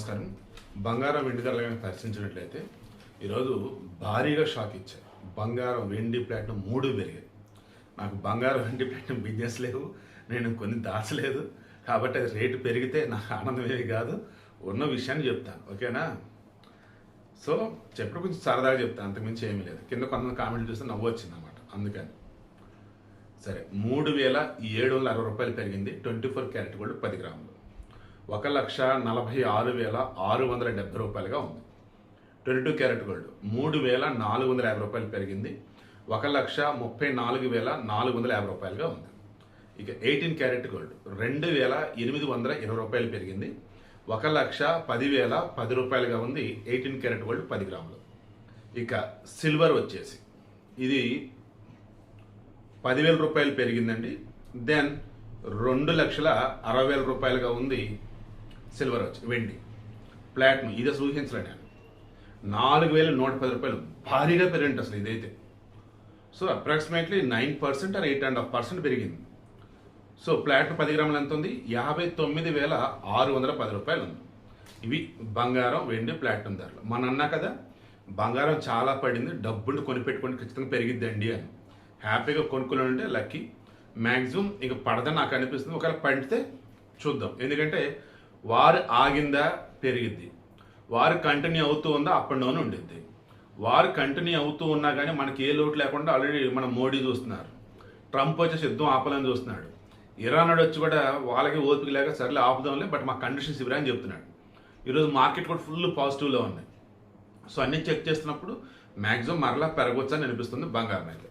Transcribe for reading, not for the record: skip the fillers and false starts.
నమస్కారం. బంగారం వెండి ధరలు కనుక పరిశీలించినట్లయితే ఈరోజు భారీగా షాక్ ఇచ్చాయి. బంగారం వెండి ప్లాటినం 3 పెరిగాయి. నాకు బంగారం వెండి ప్లాటినం బిజినెస్ లేవు, నేను కొన్ని దాచలేదు, కాబట్టి అది రేటు పెరిగితే నాకు ఆనందమేమి కాదు, ఉన్న విషయాన్ని చెప్తాను, ఓకేనా? సో చెప్పడం కొంచెం సరదాగా చెప్తాను, అంతకుమించి ఏమీ లేదు. కింద కొంతమంది కామెంట్లు చూస్తే నవ్వు వచ్చింది అన్నమాట. అందుకని సరే, 3760 రూపాయలు పెరిగింది 24 క్యారెట్ గోల్డ్ 10 గ్రాములు. 1,46,670 రూపాయలుగా ఉంది. 22 క్యారెట్ గోల్డ్ 3,450 రూపాయలు పెరిగింది 1,34,450 రూపాయలుగా ఉంది. ఇక 18 క్యారెట్ గోల్డ్ 2,820 రూపాయలు పెరిగింది 1,10,10 రూపాయలుగా ఉంది 18 క్యారెట్ గోల్డ్ 10 గ్రాములు. ఇక సిల్వర్ వచ్చేసి ఇది 10,000 రూపాయలు పెరిగిందండి. దెన్ 2,60,000 రూపాయలుగా ఉంది సిల్వర్ వచ్చి. వెండి ప్లాటినం ఇది సూచించలే నేను 4,110 రూపాయలు భారీగా పెరిగింది అసలు ఇదైతే. సో అప్రాక్సిమేట్లీ 9% ఆర్ 8.5% పెరిగింది. సో ప్లాటినం 10 గ్రాములు ఎంత ఉంది? 59,610 రూపాయలు ఉంది. ఇవి బంగారం వెండి ప్లాటినం ధరలు. మన అన్నా కదా బంగారం చాలా పడింది, డబ్బులు కొనిపెట్టుకొని ఖచ్చితంగా పెరిగిద్దండి అని. హ్యాపీగా కొనుక్కుని ఉంటే లక్కీ. మ్యాక్సిమం ఇక పడదని నాకు అనిపిస్తుంది. ఒకవేళ పడితే చూద్దాం, ఎందుకంటే వారు ఆగిందా పెరిగిద్ది, వారు కంటిన్యూ అవుతూ ఉందా అప్ అండ్ డౌన్ ఉండిద్ది. వారు కంటిన్యూ అవుతూ ఉన్నా కానీ మనకి ఏ లోటు లేకుండా ఆల్రెడీ మన మోడీ చూస్తున్నారు, ట్రంప్ వచ్చేసి యుద్ధం ఆపాలని చూస్తున్నాడు, ఇరాన్ వచ్చి కూడా వాళ్ళకి ఓపిక లేక సర్లే ఆపుదాంలే బట్ మా కండిషన్స్ ఇవ్వరా అని చెప్తున్నాడు. ఈరోజు మార్కెట్ కూడా ఫుల్ పాజిటివ్లో ఉంది. సో అన్ని చెక్ చేస్తున్నప్పుడు మ్యాక్సిమం మరలా పెరగొచ్చని అనిపిస్తుంది బంగారం అయితే.